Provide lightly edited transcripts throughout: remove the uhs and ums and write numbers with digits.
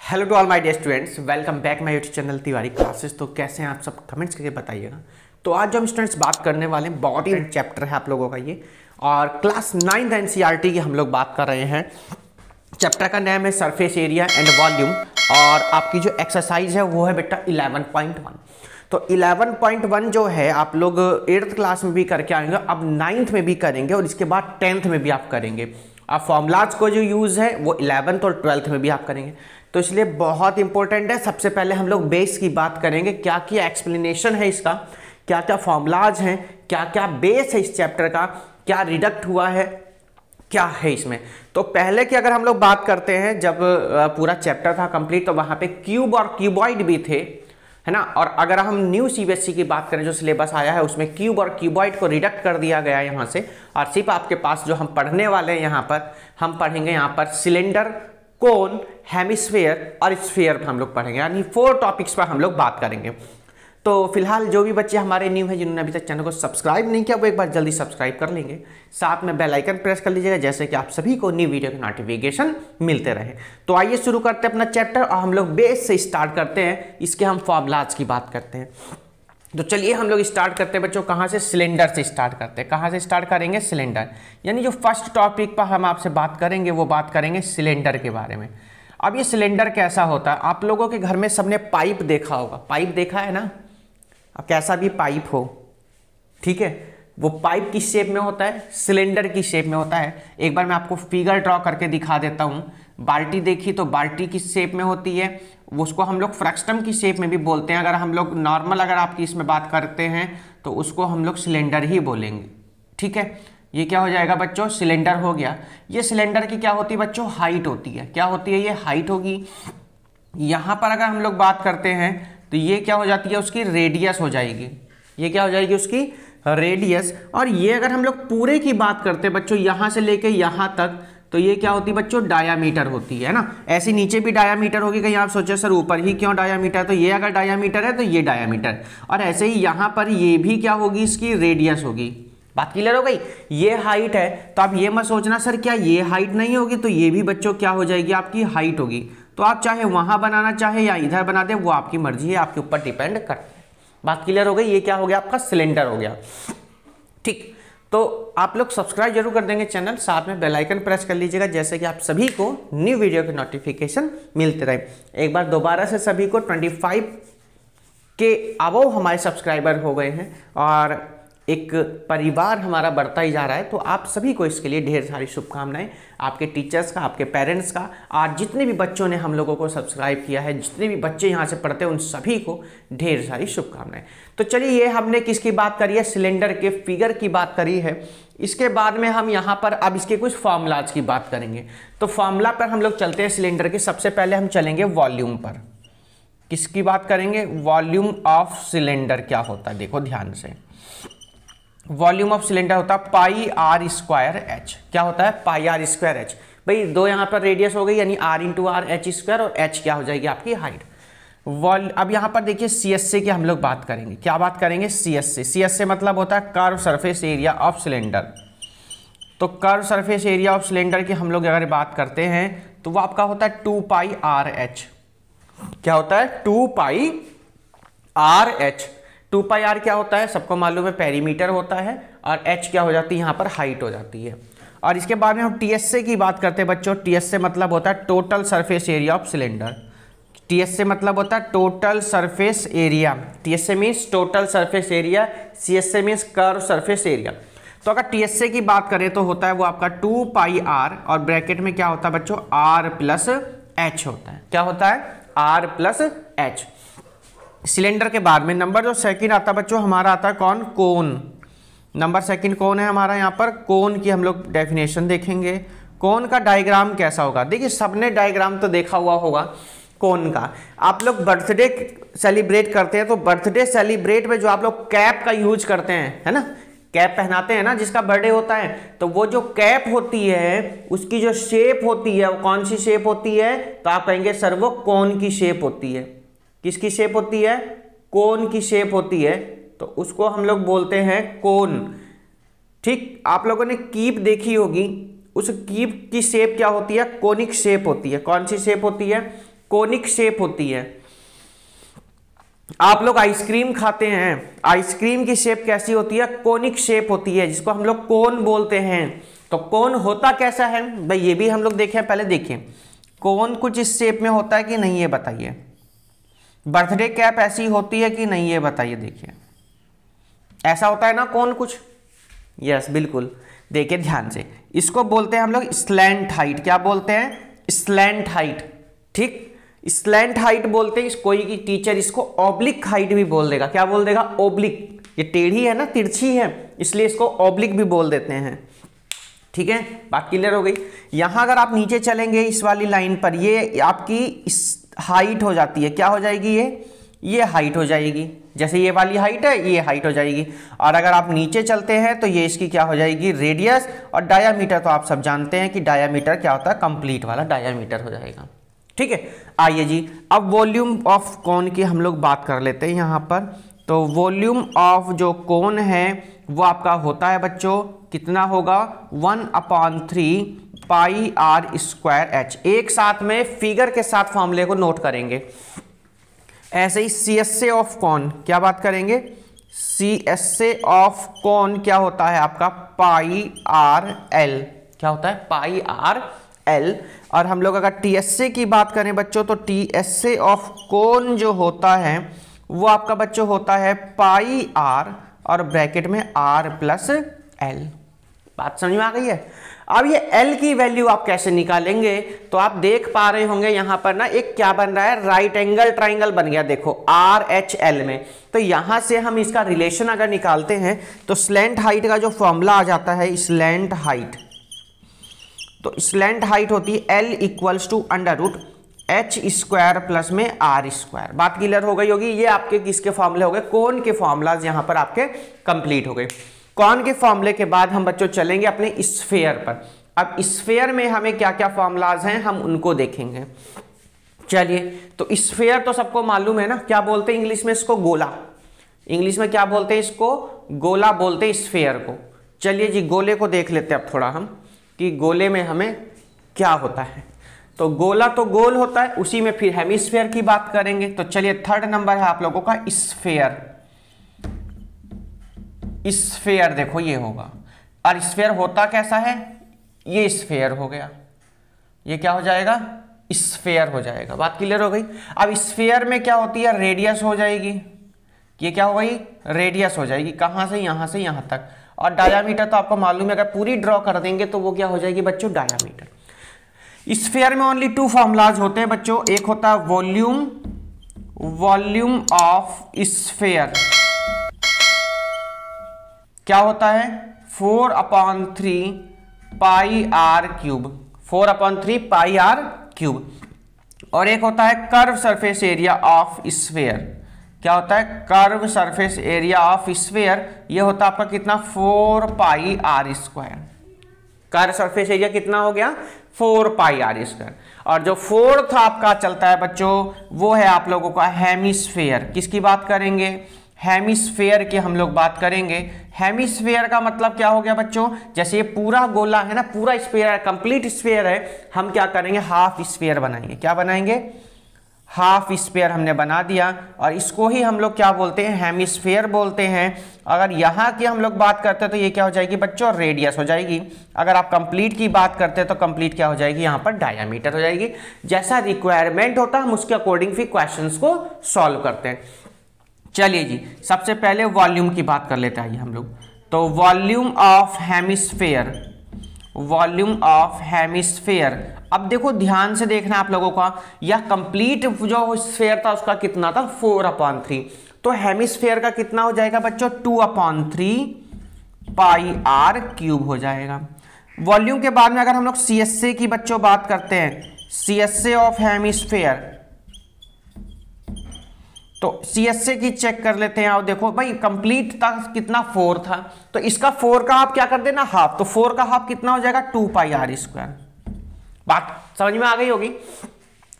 Hello to all my dear students, welcome back my YouTube channel Tiwari classes. तो कैसे हैं आप सब, कमेंट्स करके बताइएगा। तो आज जो हम स्टूडेंट्स बात करने वाले हैं, बहुत ही चैप्टर है आप लोगों का ये, और क्लास 9th एनसीईआरटी की हम लोग बात कर रहे हैं। चैप्टर का नाम है सरफेस एरिया एंड वॉल्यूम, और आपकी जो एक्सरसाइज है वो है बेटा 11.1। तो 11.1 जो है आप लोग 8th क्लास में भी करके आएंगे, अब 9th में भी करेंगे, और इसके बाद 10th में भी आप करेंगे। अब फॉर्मूलाज को जो यूज़ है वो 11th और 12th में भी आप करेंगे, तो इसलिए बहुत इंपॉर्टेंट है। सबसे पहले हम लोग बेस की बात करेंगे, क्या क्या एक्सप्लेनेशन है इसका, क्या क्या फॉर्मूलाज हैं, क्या क्या बेस है इस चैप्टर का, क्या रिडक्ट हुआ है, क्या है इसमें। तो पहले की अगर हम लोग बात करते हैं, जब पूरा चैप्टर था कंप्लीट, तो वहां पे क्यूब और क्यूबॉइड भी थे, है ना। और अगर हम न्यू सीबीएसई की बात करें, जो सिलेबस आया है उसमें क्यूब और क्यूबॉइड को रिडक्ट कर दिया गया है यहाँ से, और सिर्फ आपके पास जो हम पढ़ने वाले हैं यहाँ पर, हम पढ़ेंगे यहाँ पर सिलेंडर, कोन, हेमिस्फेयर और स्फीयर हम लोग पढ़ेंगे, यानी 4 टॉपिक्स पर हम लोग बात करेंगे। तो फिलहाल जो भी बच्चे हमारे न्यू हैं, जिन्होंने अभी तक चैनल को सब्सक्राइब नहीं किया, वो एक बार जल्दी सब्सक्राइब कर लेंगे, साथ में बेल आइकन प्रेस कर लीजिएगा, जैसे कि आप सभी को न्यू वीडियो के नोटिफिकेशन मिलते रहे। तो आइए शुरू करते हैं अपना चैप्टर, और हम लोग बेस से स्टार्ट करते हैं, इसके हम फॉर्मूलाज की बात करते हैं। तो चलिए हम लोग स्टार्ट करते हैं बच्चों, कहाँ से? सिलेंडर से स्टार्ट करते हैं। कहाँ से स्टार्ट करेंगे? सिलेंडर, यानी जो फर्स्ट टॉपिक पर हम आपसे बात करेंगे वो बात करेंगे सिलेंडर के बारे में। अब ये सिलेंडर कैसा होता है, आप लोगों के घर में सबने पाइप देखा होगा, पाइप देखा है ना। अब कैसा भी पाइप हो, ठीक है, वो पाइप किस शेप में होता है? सिलेंडर की शेप में होता है। एक बार मैं आपको फिगर ड्रॉ करके दिखा देता हूँ। बाल्टी देखी तो बाल्टी किस शेप में होती है, उसको हम लोग फ्रस्टम की शेप में भी बोलते हैं। अगर हम लोग नॉर्मल अगर आपकी इसमें बात करते हैं तो उसको हम लोग सिलेंडर ही बोलेंगे, ठीक है। ये क्या हो जाएगा बच्चों? सिलेंडर हो गया। ये सिलेंडर की क्या होती है बच्चों? हाइट होती है। क्या होती है? ये हाइट होगी। यहाँ पर अगर हम लोग बात करते हैं तो ये क्या हो जाती है? उसकी रेडियस हो जाएगी। ये क्या हो जाएगी? उसकी रेडियस। और ये अगर हम लोग पूरे की बात करते हैं बच्चों, यहाँ से लेके यहाँ तक, तो ये क्या होती है बच्चों? डायामीटर होती है ना। ऐसे नीचे भी डायामीटर होगी। कहीं आप सोचे सर ऊपर ही क्यों डायामीटर, तो ये अगर डायामीटर है तो ये डायामीटर, और ऐसे ही यहाँ पर ये भी क्या होगी? इसकी रेडियस होगी। बात क्लियर हो गई? ये हाइट है, तो आप ये मत सोचना सर क्या ये हाइट नहीं होगी, तो ये भी बच्चों क्या हो जाएगी? आपकी हाइट होगी। तो आप चाहे वहां बनाना चाहे या इधर बना दे, वो आपकी मर्जी है, आपके ऊपर डिपेंड करता है। बात क्लियर हो गई? ये क्या हो गया? आपका सिलेंडर हो गया, ठीक। तो आप लोग सब्सक्राइब जरूर कर देंगे चैनल, साथ में बेल आइकन प्रेस कर लीजिएगा, जैसे कि आप सभी को न्यू वीडियो के नोटिफिकेशन मिलते रहे। एक बार दोबारा से सभी को 25 के अबव हमारे सब्सक्राइबर हो गए हैं, और एक परिवार हमारा बढ़ता ही जा रहा है। तो आप सभी को इसके लिए ढेर सारी शुभकामनाएं, आपके टीचर्स का, आपके पेरेंट्स का, और जितने भी बच्चों ने हम लोगों को सब्सक्राइब किया है, जितने भी बच्चे यहाँ से पढ़ते हैं, उन सभी को ढेर सारी शुभकामनाएं। तो चलिए, ये हमने किसकी बात करी है? सिलेंडर के फिगर की बात करी है। इसके बाद में हम यहाँ पर अब इसके कुछ फॉर्मूलाज की बात करेंगे। तो फॉर्मूला पर हम लोग चलते हैं सिलेंडर के। सबसे पहले हम चलेंगे वॉल्यूम पर। किसकी बात करेंगे? वॉल्यूम ऑफ सिलेंडर क्या होता है, देखो ध्यान से। वॉल्यूम ऑफ सिलेंडर होता है पाई आर स्क्वायर एच। क्या होता है? Pi r square h. भाई दो यहाँ पर रेडियस हो गई, यानी r into r h square, और एच क्या हो जाएगी? आपकी हाइट। अब यहाँ पर देखिए सीएसए की हम लोग बात करेंगे। क्या बात करेंगे? सीएसए। सीएसए मतलब होता है curve surface area of cylinder. तो curve surface area of cylinder की हम लोग अगर बात करते हैं तो वो आपका होता है 2 पाई आर एच। क्या होता है? 2 पाई आर एच। 2 पाई आर क्या होता है? सबको मालूम है, पेरीमीटर होता है, और एच क्या हो जाती है? यहाँ पर हाइट हो जाती है। और इसके बाद में हम टीएसए की बात करते हैं बच्चों। टीएसए मतलब होता है total surface area of cylinder. TSA मतलब होता है total surface area. TSA means total surface area, CSA means curve surface area. तो अगर टीएसए की बात करें तो होता है वो आपका 2 पाई आर, और ब्रैकेट में क्या होता है बच्चों? आर प्लस एच होता है। क्या होता है? Are plus H. सिलेंडर के बाद में नंबर जो सेकंड आता है बच्चों, हमारा आता है कौन? कोन। नंबर सेकंड कौन है हमारा? यहाँ पर कोन की हम लोग डेफिनेशन देखेंगे। कोन का डायग्राम कैसा होगा? देखिए सबने डायग्राम तो देखा हुआ होगा कोन का। आप लोग बर्थडे सेलिब्रेट करते हैं, तो बर्थडे सेलिब्रेट में जो आप लोग कैप का यूज करते हैं, है ना, कैप पहनाते हैं ना जिसका बर्थडे होता है, तो वो जो कैप होती है उसकी जो शेप होती है वो कौन सी शेप होती है? तो आप कहेंगे सर वो कोन की शेप होती है। किसकी शेप होती है? कोन की शेप होती है। तो उसको हम लोग बोलते हैं कोन, ठीक। आप लोगों ने कीप देखी होगी, उस कीप की शेप क्या होती है? कोनिक शेप होती है। कौन सी शेप होती है? कोनिक शेप होती है। आप लोग आइसक्रीम खाते हैं, आइसक्रीम की शेप कैसी होती है? कोनिक शेप होती है, जिसको हम लोग कोन बोलते हैं। तो कोन होता कैसा है भाई, ये भी हम लोग देखें, पहले देखिए कोन कुछ इस शेप में होता है कि नहीं, ये बताइए। बर्थडे कैप ऐसी होती है कि नहीं, ये बताइए। देखिए ऐसा होता है ना कोन कुछ, यस बिल्कुल। देखिए ध्यान से, इसको बोलते हैं हम लोग स्लैंट हाइट। क्या बोलते हैं? Slant height. ठीक, स्लैंट हाइट बोलते हैं। कोई की टीचर इसको ऑब्लिक हाइट भी बोल देगा। क्या बोल देगा? ऑब्लिक। ये टेढ़ी है ना, तिरछी है, इसलिए इसको ऑब्लिक भी बोल देते हैं। ठीक है, बात क्लियर हो गई। यहां अगर आप नीचे चलेंगे इस वाली लाइन पर, ये आपकी इस हाइट हो जाती है। क्या हो जाएगी? ये हाइट हो जाएगी। जैसे ये वाली हाइट है, ये हाइट हो जाएगी। और अगर आप नीचे चलते हैं तो ये इसकी क्या हो जाएगी? रेडियस। और डायामीटर तो आप सब जानते हैं कि डायामीटर क्या होता है? कंप्लीट वाला डायामीटर हो जाएगा। ठीक है, आइए जी अब वॉल्यूम ऑफ कोन की हम लोग बात कर लेते हैं यहाँ पर। तो वॉल्यूम ऑफ जो कोन है वो आपका होता है बच्चों, कितना होगा? 1/3 पाई आर स्क्वायर एच। एक साथ में फिगर के साथ फॉर्मूले को नोट करेंगे। ऐसे ही C S A of cone, क्या बात करेंगे? C S A of cone क्या होता है आपका? Pi r l. क्या होता है? Pi r l. और हम लोग अगर टी एस ए की बात करें बच्चों, तो T S A of cone जो होता है वो आपका बच्चों होता है पाई आर और ब्रैकेट में आर प्लस एल। बात समझ में आ गई है? अब ये L की वैल्यू आप कैसे निकालेंगे? तो आप देख पा रहे होंगे यहां पर ना एक क्या बन रहा है? राइट एंगल ट्राइंगल बन गया। देखो RHL में। तो यहां से हम इसका रिलेशन अगर निकालते हैं तो स्लैंट हाइट का जो फॉर्मूला आ जाता है, स्लैंट हाइट। तो स्लैंट हाइट होती है L equals to √H square plus में R स्क्वायर। बात क्लियर हो गई होगी। ये आपके किसके फॉर्मूले हो गए? कोन के फॉर्मूलाज यहां पर आपके कंप्लीट हो गए। कॉन के फॉर्मूले के बाद हम बच्चों चलेंगे अपने स्फेयर पर। अब स्फेयर में हमें क्या क्या फॉर्मूलाज हैं हम उनको देखेंगे। चलिए, तो स्फेयर तो सबको मालूम है ना, क्या बोलते हैं इंग्लिश में इसको? गोला। इंग्लिश में क्या बोलते हैं इसको? गोला बोलते हैं स्फेयर को। चलिए जी गोले को देख लेते हैं अब थोड़ा हम, कि गोले में हमें क्या होता है। तो गोला तो गोल होता है, उसी में फिर हेमिस्फेयर की बात करेंगे। तो चलिए थर्ड नंबर है आप लोगों का स्फेयर। स्फेयर देखो ये होगा। और स्फेयर होता कैसा है? ये स्फेयर हो गया, ये क्या हो जाएगा? स्फेयर हो जाएगा। बात क्लियर हो गई। अब स्फेयर में क्या होती है? रेडियस हो जाएगी। ये क्या हो गई? रेडियस हो जाएगी। कहां से? यहां से यहां तक। और डायामीटर तो आपको मालूम है, अगर पूरी ड्रॉ कर देंगे तो वो क्या हो जाएगी बच्चों? डायामीटर। स्फेयर में ओनली 2 फॉर्मूलाज होते हैं बच्चों। एक होता है वॉल्यूम ऑफ स्फेयर। क्या होता है? 4/3 pi r cube. 4/3 pi r cube. और एक होता है curve surface area of sphere. क्या होता है? Curve surface area of sphere. ये होता है आपका कितना? 4 pi r square. Curve surface area कितना हो गया? 4 पाई आर स्क्वायर। और जो फोर्थ आपका चलता है बच्चों वो है आप लोगों का हेमिस्फेयर। किसकी बात करेंगे? हेमिस्फेयर की हम लोग बात करेंगे। हेमिस्फेयर का मतलब क्या हो गया बच्चों? जैसे ये पूरा गोला है ना, पूरा स्फेयर है, कंप्लीट स्फेयर है, हम क्या करेंगे? हाफ स्फेयर बनाएंगे। क्या बनाएंगे? हाफ स्फेयर हमने बना दिया। और इसको ही हम लोग क्या बोलते हैं? हेमिस्फेयर बोलते हैं। अगर यहाँ की हम लोग बात करते हैं तो ये क्या हो जाएगी बच्चों? रेडियस हो जाएगी। अगर आप कंप्लीट की बात करते हैं तो कंप्लीट क्या हो जाएगी? यहाँ पर डायामीटर हो जाएगी। जैसा रिक्वायरमेंट होता है हम उसके अकॉर्डिंग फिर क्वेश्चंस को सॉल्व करते हैं। चलिए जी, सबसे पहले वॉल्यूम की बात कर लेते हैं हम लोग। तो volume of hemisphere, volume of hemisphere. अब देखो ध्यान से देखना आप लोगों का, यह कंप्लीट जो स्फेयर था उसका कितना था? 4/3। तो हेमिस्फेयर का कितना हो जाएगा बच्चों? 2/3 पाई आर क्यूब हो जाएगा। वॉल्यूम के बाद में अगर हम लोग CSA की बच्चों बात करते हैं, CSA ऑफ हेमिस्फेयर, तो CSA की चेक कर लेते हैं। आप देखो भाई कंप्लीट था कितना? 4 था। तो इसका 4 का आप क्या कर देना? हाफ। तो 4 का हाफ कितना हो जाएगा? 2 पाई आर स्क्वायर। बात समझ में आ गई होगी।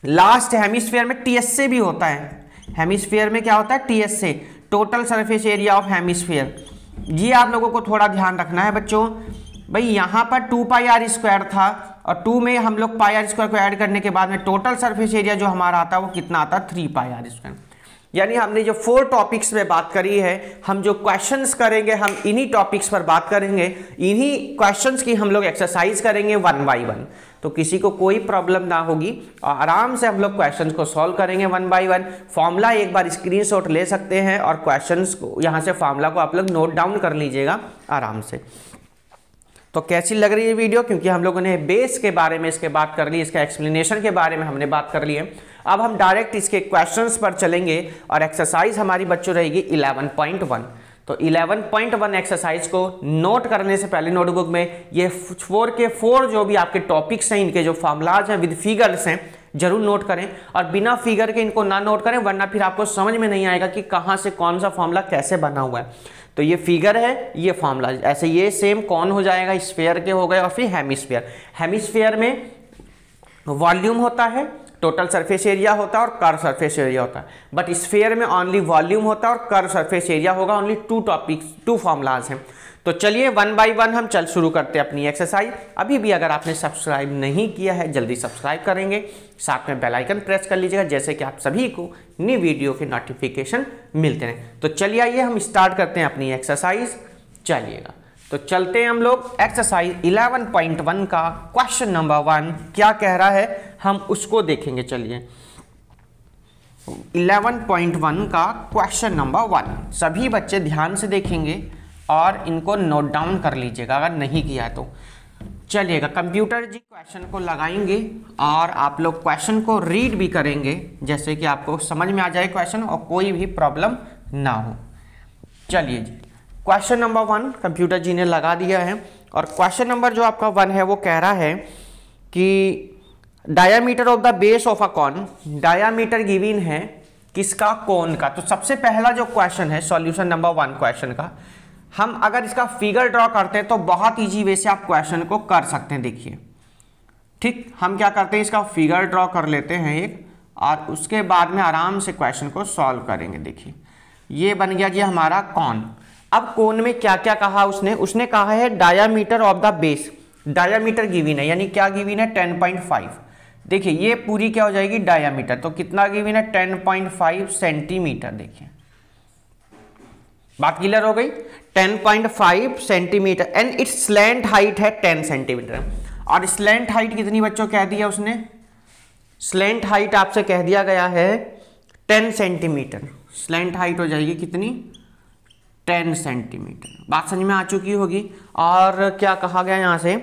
लास्ट हेमिस्फेयर में TSA भी होता है। हेमिस्फेयर में क्या होता है? TSA, total surface area of hemisphere. ये आप लोगों को थोड़ा ध्यान रखना है बच्चों। भाई यहां पर 2 पाई आर स्क्वायर था और 2 में हम लोग पाई आर स्क्वायर को ऐड करने के बाद में टोटल सरफेस एरिया जो हमारा आता है वो कितना आता है 3 पाई आर स्क्वायर। यानी हमने जो 4 टॉपिक्स में बात करी है, हम जो क्वेश्चंस करेंगे हम इन्हीं टॉपिक्स पर बात करेंगे, इन्हीं क्वेश्चंस की हम लोग एक्सरसाइज करेंगे 1 बाई 1। तो किसी को कोई प्रॉब्लम ना होगी और आराम से हम लोग क्वेश्चंस को सॉल्व करेंगे 1 बाई 1। फॉर्मूला एक बार स्क्रीनशॉट ले सकते हैं और क्वेश्चंस को यहाँ से फॉर्मूला को आप लोग नोट डाउन कर लीजिएगा आराम से। तो कैसी लग रही है वीडियो, क्योंकि हम लोगों ने बेस के बारे में इसके बात कर ली, इसका एक्सप्लेनेशन के बारे में हमने बात कर ली है। अब हम डायरेक्ट इसके क्वेश्चंस पर चलेंगे और एक्सरसाइज हमारी बच्चों रहेगी 11.1। तो 11.1 एक्सरसाइज को नोट करने से पहले नोटबुक में ये 4 के 4 जो भी आपके टॉपिक्स हैं, इनके जो फॉर्मूलाज हैं विद फिगर्स हैं, जरूर नोट करें और बिना फिगर के इनको ना नोट करें, वरना फिर आपको समझ में नहीं आएगा कि कहाँ से कौन सा फॉर्मूला कैसे बना हुआ है। तो ये फिगर है, ये फॉर्मूला, ऐसे ये सेम कौन हो जाएगा, स्फीयर के हो गए और फिर हेमिस्फीयर। हेमिस्फीयर में वॉल्यूम होता है, टोटल सरफेस एरिया होता है और कर्व सरफेस एरिया होता है, बट स्फीयर में ओनली वॉल्यूम होता है और कर्व सरफेस एरिया होगा। ओनली 2 टॉपिक्स 2 फॉर्मूलाज हैं। तो चलिए 1 बाई 1 हम चल शुरू करते हैं अपनी एक्सरसाइज। अभी भी अगर आपने सब्सक्राइब नहीं किया है जल्दी सब्सक्राइब करेंगे, साथ में बेल आइकन प्रेस कर लीजिएगा, जैसे कि आप सभी को नई वीडियो के नोटिफिकेशन मिलते हैं। तो चलिए आइए हम स्टार्ट करते हैं अपनी एक्सरसाइज। चलिएगा तो चलते हैं हम लोग एक्सरसाइज 11.1 का क्वेश्चन नंबर 1 क्या कह रहा है हम उसको देखेंगे। चलिए 11.1 का क्वेश्चन नंबर 1 सभी बच्चे ध्यान से देखेंगे और इनको नोट डाउन कर लीजिएगा अगर नहीं किया तो। चलिएगा कंप्यूटर जी क्वेश्चन को लगाएंगे और आप लोग क्वेश्चन को रीड भी करेंगे, जैसे कि आपको समझ में आ जाए क्वेश्चन और कोई भी प्रॉब्लम ना हो। चलिए जी क्वेश्चन नंबर 1 कंप्यूटर जी ने लगा दिया है और क्वेश्चन नंबर जो आपका 1 है वो कह रहा है कि diameter of the base of a cone, diameter given है किसका, कोन का। तो सबसे पहला जो क्वेश्चन है सॉल्यूशन नंबर 1 क्वेश्चन का, हम अगर इसका फिगर ड्रॉ करते हैं तो बहुत इजी वे से आप क्वेश्चन को कर सकते हैं। देखिए ठीक, हम क्या करते हैं इसका फिगर ड्रॉ कर लेते हैं एक और उसके बाद में आराम से क्वेश्चन को सॉल्व करेंगे। देखिए ये बन गया जी हमारा कॉन। अब कोन में क्या क्या कहा उसने कहा है diameter of the base, diameter given है, यानी क्या गिवन है 10.5। देखिए ये पूरी क्या हो जाएगी डायामीटर, तो कितना गिवन है 10.5 सेंटीमीटर। देखिए बात क्लियर हो गई, 10.5 centimetre and it's slant height है 10 सेंटीमीटर। और स्लैंट हाइट कितनी बच्चों कह दिया उसने, स्लैंट हाइट आपसे कह दिया गया है 10 सेंटीमीटर। स्लैंट हाइट हो जाएगी कितनी 10 सेंटीमीटर। बात समझ में आ चुकी होगी। और क्या कहा गया यहाँ से,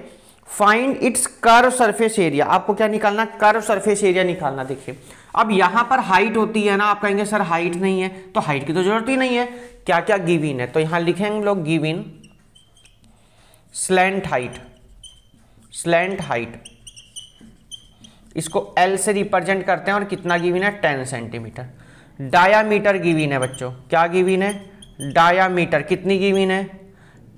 find its curve surface area, आपको क्या निकालना, कर्व सरफेस एरिया निकालना। देखिए अब यहाँ पर हाइट होती है ना, आप कहेंगे सर हाइट नहीं है, तो हाइट की तो जरूरत ही नहीं है, क्या क्या गिवन है। तो यहाँ लिखेंगे लोग given slant height, slant height इसको L से रिप्रेजेंट करते हैं और कितना गिवन है 10 सेंटीमीटर। डायामीटर गिवन है बच्चों, क्या गिवन है डायामीटर, कितनी गिवन है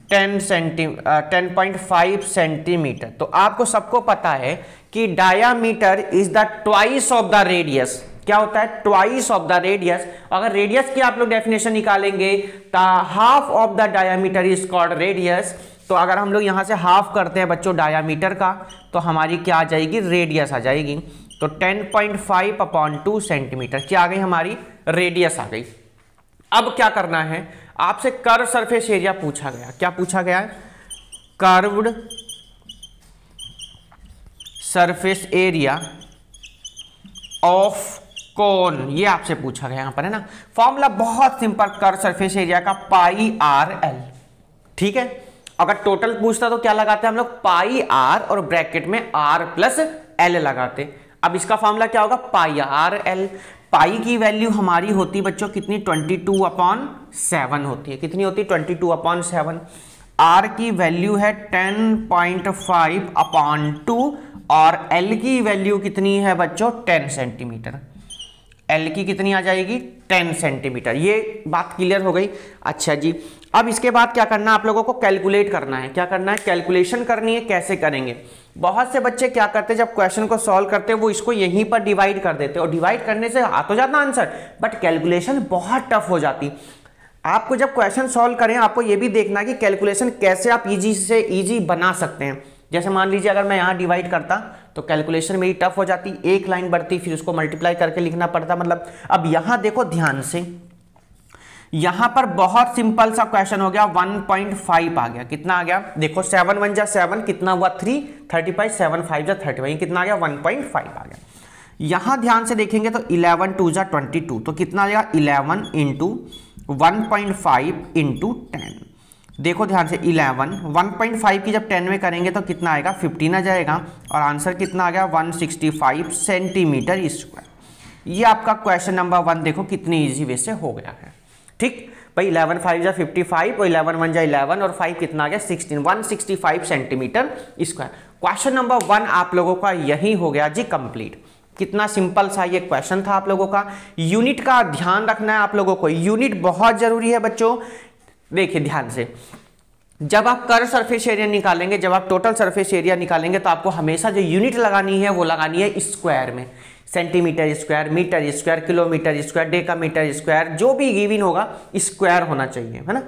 10.5 सेंटीमीटर। तो आपको सबको पता है कि diameter is the twice of the radius. क्या होता है ट्वाइस ऑफ द रेडियस। अगर रेडियस की आप लोग डेफिनेशन निकालेंगे तो half of the diameter is called radius. तो अगर हम लोग यहां से हाफ करते हैं बच्चों डायामीटर का, तो हमारी क्या आ जाएगी रेडियस आ जाएगी। तो 10.5/2 सेंटीमीटर क्या आ गई हमारी रेडियस आ गई। अब क्या करना है, आपसे कर्व सरफेस एरिया पूछा गया। क्या पूछा गया है, कर्व्ड सरफेस एरिया ऑफ कोन, ये आपसे पूछा गया यहां पर है ना। फॉर्मूला बहुत सिंपल, कर्व सरफेस एरिया का पाई आर एल। ठीक है, अगर टोटल पूछता तो क्या लगाते हैं हम लोग पाई आर और ब्रैकेट में आर प्लस एल लगाते। अब इसका फॉर्मूला क्या होगा पाई आर एल। पाई की वैल्यू हमारी होती बच्चों कितनी 22/7 होती है। कितनी होती है 22/7। आर की वैल्यू है 10.5/2 और एल की वैल्यू कितनी है बच्चों 10 सेंटीमीटर। एल की कितनी आ जाएगी 10 सेंटीमीटर। ये बात क्लियर हो गई। अच्छा जी, अब इसके बाद क्या करना है आप लोगों को कैलकुलेट करना है। क्या करना है कैलकुलेशन करनी है। कैसे करेंगे, बहुत से बच्चे क्या करते हैं जब क्वेश्चन को सॉल्व करते हैं वो इसको यहीं पर डिवाइड कर देते हैं और डिवाइड करने से आ तो जाता आंसर, बट कैलकुलेशन बहुत टफ हो जाती। आपको जब क्वेश्चन सॉल्व करें आपको ये भी देखना है कि कैलकुलेशन कैसे आप इजी से इजी बना सकते हैं। जैसे मान लीजिए अगर मैं यहाँ डिवाइड करता तो कैलकुलेशन मेरी टफ हो जाती, एक लाइन बढ़ती, फिर उसको मल्टीप्लाई करके लिखना पड़ता। मतलब अब यहाँ देखो ध्यान से, यहां पर बहुत सिंपल सा क्वेश्चन हो गया, 1.5 आ गया। कितना आ गया देखो, 7 1 जा 7, कितना हुआ 3, 35, 7 5 जा 35, कितना आ गया 1.5 आ गया। यहां ध्यान से देखेंगे तो 11 2 जा 22, तो कितना आ जाएगा 11 इंटू 1.5 इंटू 10। देखो ध्यान से 11 1.5 की जब 10 में करेंगे तो कितना आएगा 15 आ जाएगा, और आंसर कितना आ गया 165 सेंटीमीटर स्क्वायर। ये आपका क्वेश्चन नंबर 1 देखो कितनी ईजी वे से हो गया है। ठीक भाई, 11 5 जा 55 और 11 1 जा 11 और 5 कितना आ गया 16, 165 सेंटीमीटर स्क्वायर। क्वेश्चन नंबर 1 आप लोगों का यही हो गया जी कंप्लीट। कितना सिंपल सा ये क्वेश्चन था आप लोगों का। यूनिट का ध्यान रखना है आप लोगों को, यूनिट बहुत जरूरी है बच्चों। देखिए ध्यान से, जब आप कर्व सरफेस एरिया निकालेंगे, जब आप टोटल सरफेस एरिया निकालेंगे तो आपको हमेशा जो यूनिट लगानी है वो लगानी है स्क्वायर में। Centimetre square, metre square, kilometre square, decametre square, जो भी गिवन होगा स्क्वायर होना चाहिए, है ना।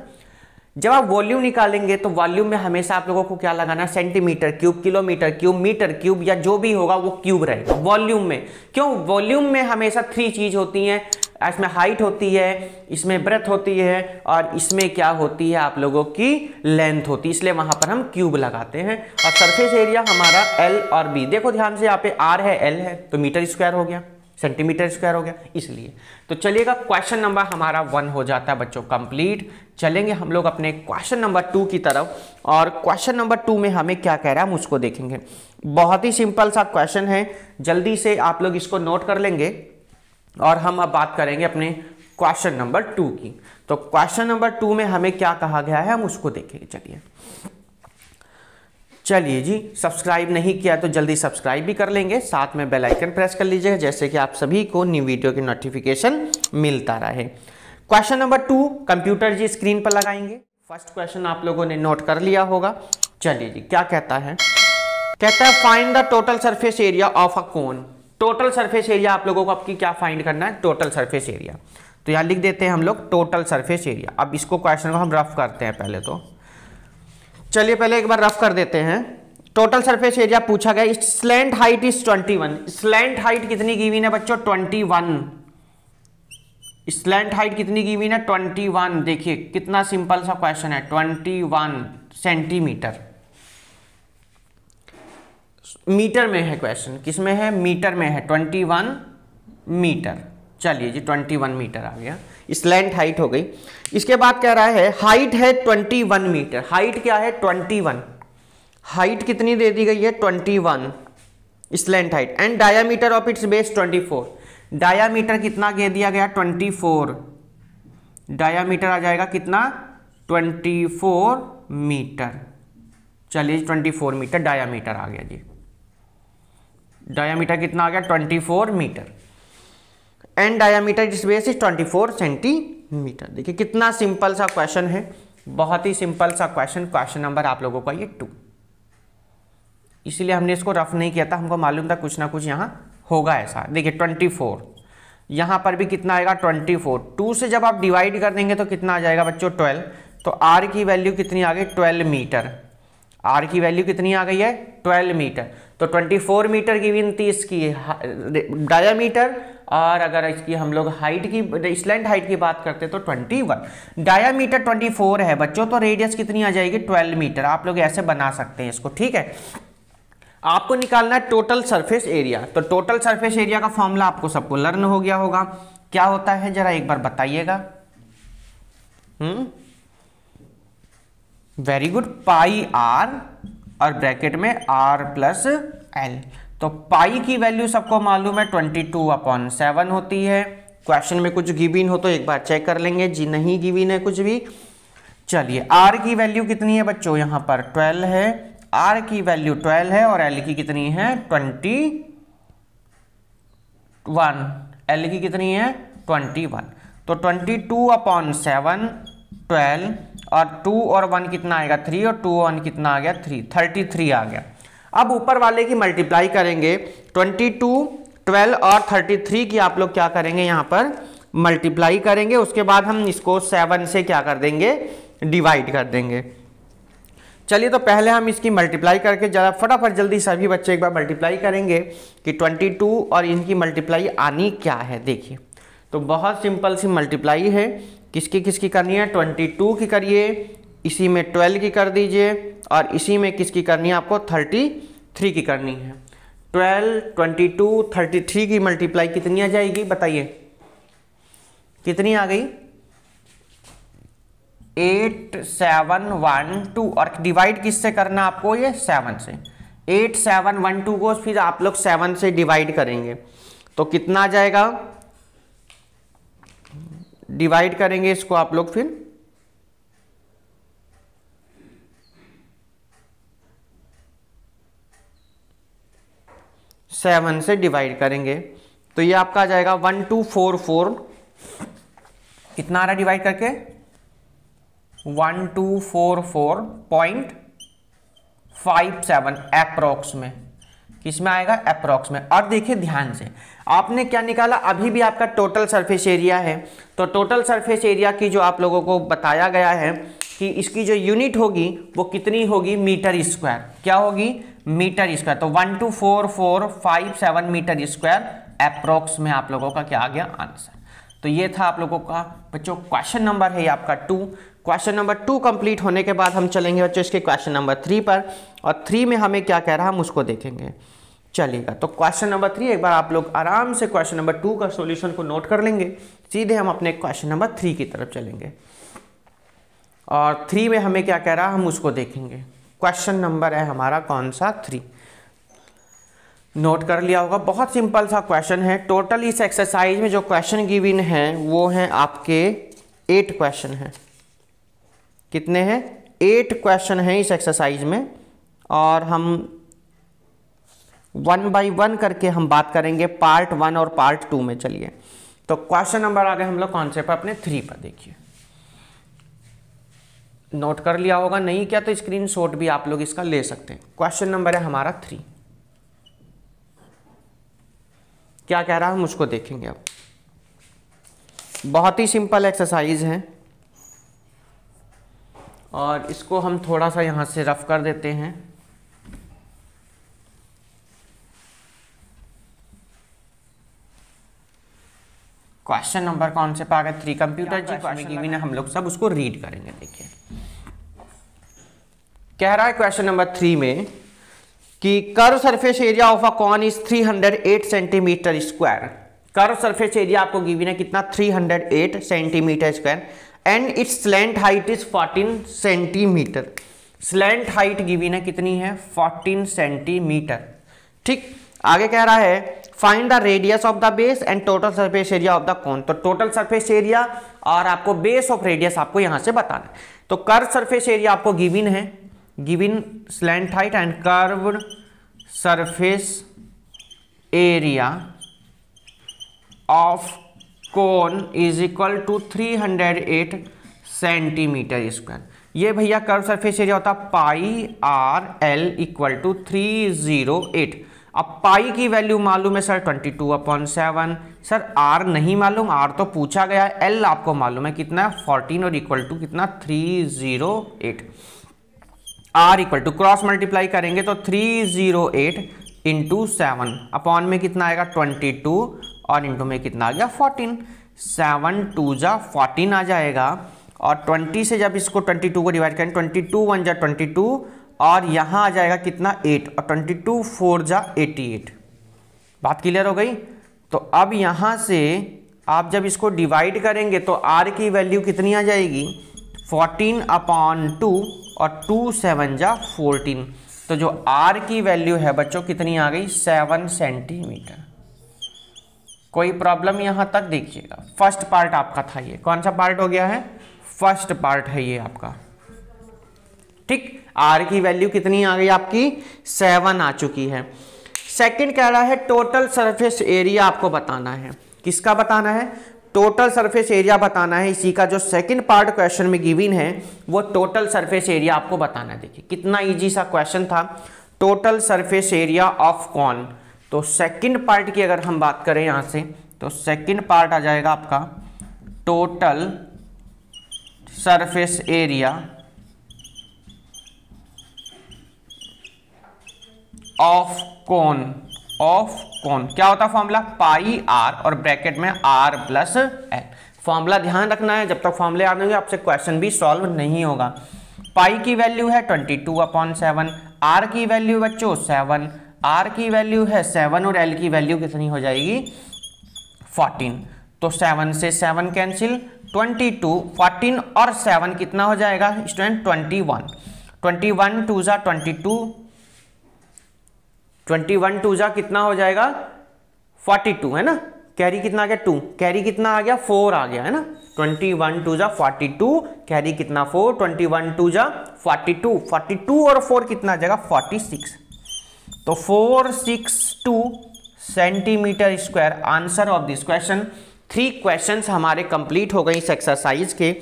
जब आप वॉल्यूम निकालेंगे तो वॉल्यूम में हमेशा आप लोगों को क्या लगाना है, centimetre cube, kilometre cube, metre cube, या जो भी होगा वो क्यूब रहेगा वॉल्यूम में। क्यों, वॉल्यूम में हमेशा 3 चीज होती हैं, इसमें हाइट होती है, इसमें ब्रेथ होती है, और इसमें क्या होती है आप लोगों की लेंथ होती है, इसलिए वहां पर हम क्यूब लगाते हैं। और सरफेस एरिया हमारा एल और बी, देखो ध्यान से यहाँ पे आर है एल है तो मीटर स्क्वायर हो गया, सेंटीमीटर स्क्वायर हो गया, इसलिए। तो चलिएगा क्वेश्चन नंबर हमारा 1 हो जाता है बच्चों कंप्लीट। चलेंगे हम लोग अपने क्वेश्चन नंबर 2 की तरफ, और क्वेश्चन नंबर 2 में हमें क्या कह रहा है हम उसको देखेंगे। बहुत ही सिंपल सा क्वेश्चन है, जल्दी से आप लोग इसको नोट कर लेंगे, और हम अब बात करेंगे अपने क्वेश्चन नंबर 2 की। तो क्वेश्चन नंबर 2 में हमें क्या कहा गया है हम उसको देखेंगे। चलिए जी, सब्सक्राइब नहीं किया तो जल्दी सब्सक्राइब भी कर लेंगे, साथ में बेल आइकन प्रेस कर लीजिएगा, जैसे कि आप सभी को न्यू वीडियो की नोटिफिकेशन मिलता रहे। क्वेश्चन नंबर 2 कंप्यूटर जी स्क्रीन पर लगाएंगे। फर्स्ट क्वेश्चन आप लोगों ने नोट कर लिया होगा। चलिए जी, क्या कहता है, कहता है find the total surface area of a cone. Total surface area आप लोगों को आपकी क्या फाइंड करना है, टोटल सरफेस एरिया। तो यहाँ लिख देते हैं हम लोग टोटल सरफेस एरिया। अब इसको क्वेश्चन को हम रफ करते हैं पहले, तो चलिए पहले एक बार रफ कर देते हैं। टोटल सरफेस एरिया पूछा गया, slant height is 21। Slant height कितनी गिवन है बच्चों, 21। स्लैंट हाइट कितनी गिवन है, 21। देखिए कितना सिंपल सा क्वेश्चन है, 21 सेंटीमीटर। मीटर में है क्वेश्चन, किस में है, मीटर में है, 21 मीटर। चलिए जी 21 मीटर आ गया, स्लैंट हाइट हो गई। इसके बाद कह रहा है हाइट है 21 मीटर। हाइट क्या है 21, हाइट कितनी दे दी गई है 21 slant height, and diameter of its base 24। Diameter कितना दे दिया गया 24, डायामीटर आ जाएगा कितना 24 मीटर। चलिए 24 मीटर डायामीटर आ गया जी, डायामीटर कितना आ गया 24 मीटर, एंड डायामीटर इस बेस इज 24 सेंटीमीटर। देखिए कितना सिंपल सा क्वेश्चन है, बहुत ही सिंपल सा क्वेश्चन। क्वेश्चन नंबर आप लोगों का ये 2, इसलिए हमने इसको रफ नहीं किया था, हमको मालूम था कुछ ना कुछ यहाँ होगा ऐसा। देखिए 24, यहाँ पर भी कितना आएगा 24। 2 से जब आप डिवाइड कर देंगे तो कितना आ जाएगा बच्चों 12। तो आर की वैल्यू कितनी आ गई 12 मीटर। आर की वैल्यू कितनी आ गई है 12 मीटर। तो 24 मीटर की विनती इसकी डायामीटर, और अगर इसकी हम लोग हाइट की स्लैंट हाइट की बात करते हैं तो 21। डायामीटर 24 है बच्चों, तो रेडियस कितनी आ जाएगी 12 मीटर। आप लोग ऐसे बना सकते हैं इसको, ठीक है। आपको निकालना है टोटल सरफेस एरिया। तो टोटल सरफेस एरिया का फॉर्मूला आपको सबको लर्न हो गया होगा, क्या होता है जरा एक बार बताइएगा। वेरी गुड, पाई आर और ब्रैकेट में आर प्लस एल। तो पाई की वैल्यू सबको मालूम है 22/7 होती है। क्वेश्चन में कुछ गिवन हो तो एक बार चेक कर लेंगे जी, नहीं गिवन है कुछ भी। चलिए आर की वैल्यू कितनी है बच्चों, यहाँ पर 12 है, आर की वैल्यू 12 है, और एल की कितनी है 21। एल की कितनी है 21। तो 22/7 12, और 2 और 1 कितना आएगा 3, और 2 और 1 कितना आ गया 3, 33 आ गया। अब ऊपर वाले की मल्टीप्लाई करेंगे, 22, 12 और 33 की आप लोग क्या करेंगे यहाँ पर मल्टीप्लाई करेंगे। उसके बाद हम इसको 7 से क्या कर देंगे डिवाइड कर देंगे। चलिए तो पहले हम इसकी मल्टीप्लाई करके जरा फटाफट जल्दी सभी बच्चे एक बार मल्टीप्लाई करेंगे कि 22 और इनकी मल्टीप्लाई आनी क्या है। देखिए तो बहुत सिंपल सी मल्टीप्लाई है। किसकी किसकी करनी है? 22 की करिए, इसी में 12 की कर दीजिए और इसी में किसकी करनी है आपको? 33 की करनी है। 12, 22, 33 की मल्टीप्लाई कितनी आ जाएगी बताइए? कितनी आ गई? 8712 और डिवाइड किससे करना आपको? ये 7 से। 8712 को फिर आप लोग 7 से डिवाइड करेंगे तो कितना आ जाएगा? डिवाइड करेंगे इसको आप लोग फिर 7 से डिवाइड करेंगे तो ये आपका आ जाएगा 1244। कितना आ रहा है डिवाइड करके? 1244.57 अप्रोक्स में। किस में आएगा? अप्रोक्स में। और देखिए ध्यान से, आपने क्या निकाला? अभी भी आपका टोटल सरफेस एरिया है। तो टोटल सरफेस एरिया की जो आप लोगों को बताया गया है कि इसकी जो यूनिट होगी वो कितनी होगी? Metre square. क्या होगी? Metre square. तो 124457 मीटर स्क्वायर अप्रोक्स में आप लोगों का क्या आ गया? आंसर। तो ये था आप लोगों का बच्चों क्वेश्चन नंबर है आपका 2। क्वेश्चन नंबर 2 कंप्लीट होने के बाद हम चलेंगे बच्चों इसके क्वेश्चन नंबर 3 पर, और 3 में हमें क्या कह रहा है हम उसको देखेंगे। चलिएगा तो क्वेश्चन नंबर 3 एक बार आप लोग आराम से क्वेश्चन नंबर 2 का सॉल्यूशन को नोट कर लेंगे। सीधे हम अपने क्वेश्चन नंबर 3 की तरफ चलेंगे और 3 में हमें क्या कह रहा है हम उसको देखेंगे। क्वेश्चन नंबर है हमारा कौन सा? 3। नोट कर लिया होगा, बहुत सिंपल सा क्वेश्चन है। टोटल इस एक्सरसाइज में जो क्वेश्चन गिवन है वो है आपके 8 क्वेश्चन हैं। कितने हैं? 8 क्वेश्चन हैं इस एक्सरसाइज में, और हम 1 बाय 1 करके हम बात करेंगे पार्ट 1 और पार्ट 2 में। चलिए तो क्वेश्चन नंबर आ गए हम लोग कौन से पर? अपने 3 पर। देखिए नोट कर लिया होगा, नहीं क्या तो स्क्रीनशॉट भी आप लोग इसका ले सकते हैं। क्वेश्चन नंबर है हमारा 3। क्या कह रहा है हम उसको देखेंगे। अब बहुत ही सिंपल एक्सरसाइज है और इसको हम थोड़ा सा यहां से रफ कर देते हैं। क्वेश्चन नंबर कौन से पा गए? 3। कंप्यूटर जी क्वेश्चन गिवन है, हम लोग सब उसको रीड करेंगे। देखिए कह रहा है क्वेश्चन नंबर 3 में कि curve surface area of a cone is 308 centimetre square. Curve surface area आपको गिवन है कितना? 308 centimetre square and it's slant height is 14 centimetre. Slant height given है कितनी है? 14 सेंटीमीटर। ठीक, आगे कह रहा है find the radius of the base and total surface area of the cone. तो टोटल सरफेस एरिया और आपको बेस ऑफ रेडियस आपको यहां से बताना है। तो कर्व सरफेस एरिया आपको गिवन है, given slant height and curved surface area of cone is equal to 308 centimetre square. ये भैया कर्व सरफेस एरिया होता है pi r l equal to 308। अब पाई की वैल्यू मालूम है सर 22/7। सर आर नहीं मालूम, आर तो पूछा गया है। एल आपको मालूम है कितना? 14 और इक्वल टू कितना? 308। R equal to cross multiply करेंगे तो 308 इंटू 7 अपॉन में कितना आएगा? 22 और इंटू में कितना आ गया? 14। 7 2 जा 14 आ जाएगा और 20 से जब इसको 22 को डिवाइड करें 22 1 जा 22 और यहाँ आ जाएगा कितना? 8 और 22 4 जा 88। बात क्लियर हो गई? तो अब यहाँ से आप जब इसको डिवाइड करेंगे तो r की वैल्यू कितनी आ जाएगी? 14/2 और 2 7 जा 14। तो जो r की वैल्यू है बच्चों कितनी आ गई? 7 सेंटीमीटर। कोई प्रॉब्लम यहाँ तक? देखिएगा फर्स्ट पार्ट आपका था, ये कौन सा पार्ट हो गया है? फर्स्ट पार्ट है ये आपका। ठीक, r की वैल्यू कितनी आ गई आपकी? 7 आ चुकी है। सेकंड कह रहा है टोटल सरफेस एरिया आपको बताना है। किसका बताना है? टोटल सरफेस एरिया बताना है। इसी का जो सेकंड पार्ट क्वेश्चन में गिवन है वो टोटल सरफेस एरिया आपको बताना है। देखिए कितना इजी सा क्वेश्चन था। Total surface area of cone. तो सेकंड पार्ट की अगर हम बात करें यहां से तो सेकंड पार्ट आ जाएगा आपका टोटल सरफेस एरिया ऑफ कोन क्या होता है फॉर्मूला, पाई आर और ब्रैकेट में आर प्लस एल। फॉर्मूला ध्यान रखना है, जब तक फॉर्मूले याद नहीं होंगे आपसे क्वेश्चन भी सॉल्व नहीं होगा। पाई की वैल्यू है 22/7, आर की वैल्यू बच्चों 7, आर की वैल्यू है 7 और एल की वैल्यू कितनी हो जाएगी 14। तो 7 से 7 कैंसिल, 22, 14 और 7 कितना हो जाएगा स्टूडेंट 21, 21 2 जा 22, 21 2 जा कितना हो जाएगा 42 है ना, कैरी कितना आ गया 2, कैरी कितना आ गया 4 आ गया है ना, 21 2 जा 42, कैरी कितना 4, 21 2 जा 42, 42 और 4 कितना आ जाएगा 46। तो 462 centimetre square answer of this question. 3 questions हमारे कंप्लीट हो गए इस एक्सरसाइज के,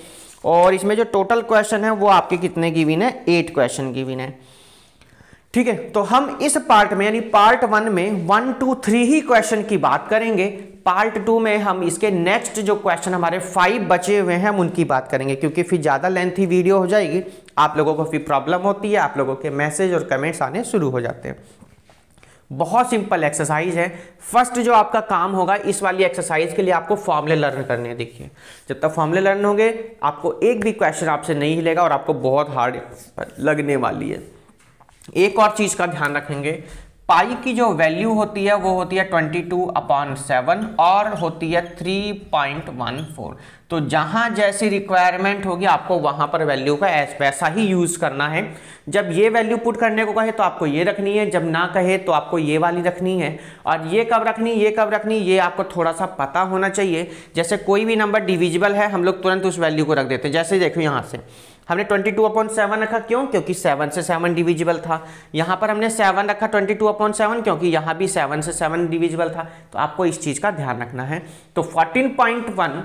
और इसमें जो टोटल क्वेश्चन है वो आपके कितने गिवन है 8 क्वेश्चन गिवन है। ठीक है, तो हम इस पार्ट में यानी पार्ट 1 में 1 2 3 ही क्वेश्चन की बात करेंगे। पार्ट 2 में हम इसके नेक्स्ट जो क्वेश्चन हमारे 5 बचे हुए हैं हम उनकी बात करेंगे, क्योंकि फिर ज़्यादा लेंथी वीडियो हो जाएगी, आप लोगों को फिर प्रॉब्लम होती है, आप लोगों के मैसेज और कमेंट्स आने शुरू हो जाते हैं। बहुत सिंपल एक्सरसाइज है। फर्स्ट जो आपका काम होगा इस वाली एक्सरसाइज के लिए आपको फॉर्मूले लर्न करने हैं। देखिए जब तक फॉर्मूले लर्न होंगे आपको एक भी क्वेश्चन आपसे नहीं हिलेगा और आपको बहुत हार्ड लगने वाली है। एक और चीज का ध्यान रखेंगे, पाई की जो वैल्यू होती है वो होती है 22/7 और होती है 3.14। तो जहां जैसी रिक्वायरमेंट होगी आपको वहां पर वैल्यू का वैसा ही यूज करना है। जब ये वैल्यू पुट करने को कहे तो आपको ये रखनी है, जब ना कहे तो आपको ये वाली रखनी है। और ये कब रखनी, ये कब रखनी, ये आपको थोड़ा सा पता होना चाहिए। जैसे कोई भी नंबर डिविजिबल है हम लोग तुरंत उस वैल्यू को रख देते हैं। जैसे देखो यहाँ से हमने 22/7 रखा, क्यों, क्योंकि 7 से 7 डिविजिबल था। यहाँ पर हमने 7 रखा 22/7 क्योंकि यहाँ भी 7 से 7 डिविजिबल था। तो आपको इस चीज़ का ध्यान रखना है। तो 13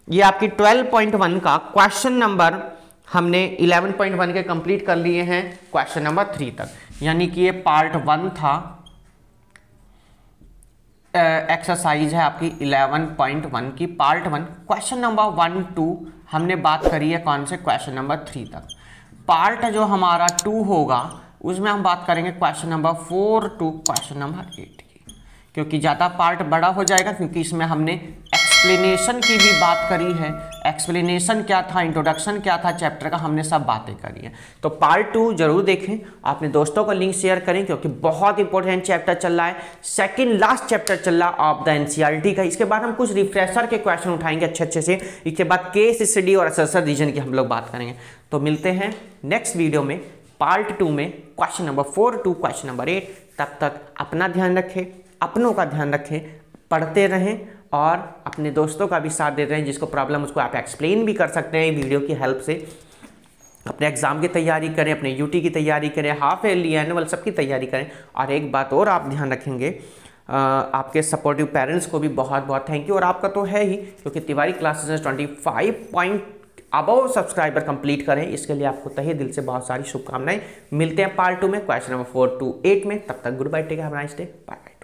ये आपकी 12.1 का क्वेश्चन नंबर हमने 11.1 के कंप्लीट कर लिए हैं क्वेश्चन नंबर 3 तक, यानी कि ये पार्ट 1 था। एक्सरसाइज है आपकी 11.1 की पार्ट 1। क्वेश्चन नंबर 1 2 हमने बात करी है कौन से क्वेश्चन नंबर 3 तक। पार्ट जो हमारा 2 होगा उसमें हम बात करेंगे question number 4 to question number 8 की, क्योंकि ज़्यादा पार्ट बड़ा हो जाएगा, क्योंकि इसमें हमने एक्सप्लेनेशन की भी बात करी है। एक्सप्लेनेशन क्या था, इंट्रोडक्शन क्या था चैप्टर का, हमने सब बातें करी है। तो पार्ट 2 जरूर देखें, अपने दोस्तों को लिंक शेयर करें, क्योंकि बहुत इंपॉर्टेंट चैप्टर चल रहा है। सेकंड लास्ट चैप्टर चल रहा है ऑफ द एनसीईआरटी का। इसके बाद हम कुछ रिफ्रेशर के क्वेश्चन उठाएंगे अच्छे से। इसके बाद केस स्टडी और असर्सर रीजन की हम लोग बात करेंगे। तो मिलते हैं नेक्स्ट वीडियो में पार्ट 2 में question number 4 to question number 8। तब तक अपना ध्यान रखें, अपनों का ध्यान रखें, पढ़ते रहें और अपने दोस्तों का भी साथ देते रहें। जिसको प्रॉब्लम उसको आप एक्सप्लेन भी कर सकते हैं वीडियो की हेल्प से। अपने एग्जाम की तैयारी करें, अपने यूटी की तैयारी करें, हाफ ईयरली एनुअल सबकी तैयारी करें। और एक बात और आप ध्यान रखेंगे, आपके सपोर्टिव पेरेंट्स को भी बहुत बहुत थैंक यू। और आपका तो है ही, क्योंकि Tiwari classes 25 point above subscriber complete करें, इसके लिए आपको तहे दिल से बहुत सारी शुभकामनाएं। मिलते हैं पार्ट 2 में क्वेश्चन नंबर 4 टू 8 में। तब तक good bye, take care, have a nice day, bye bye.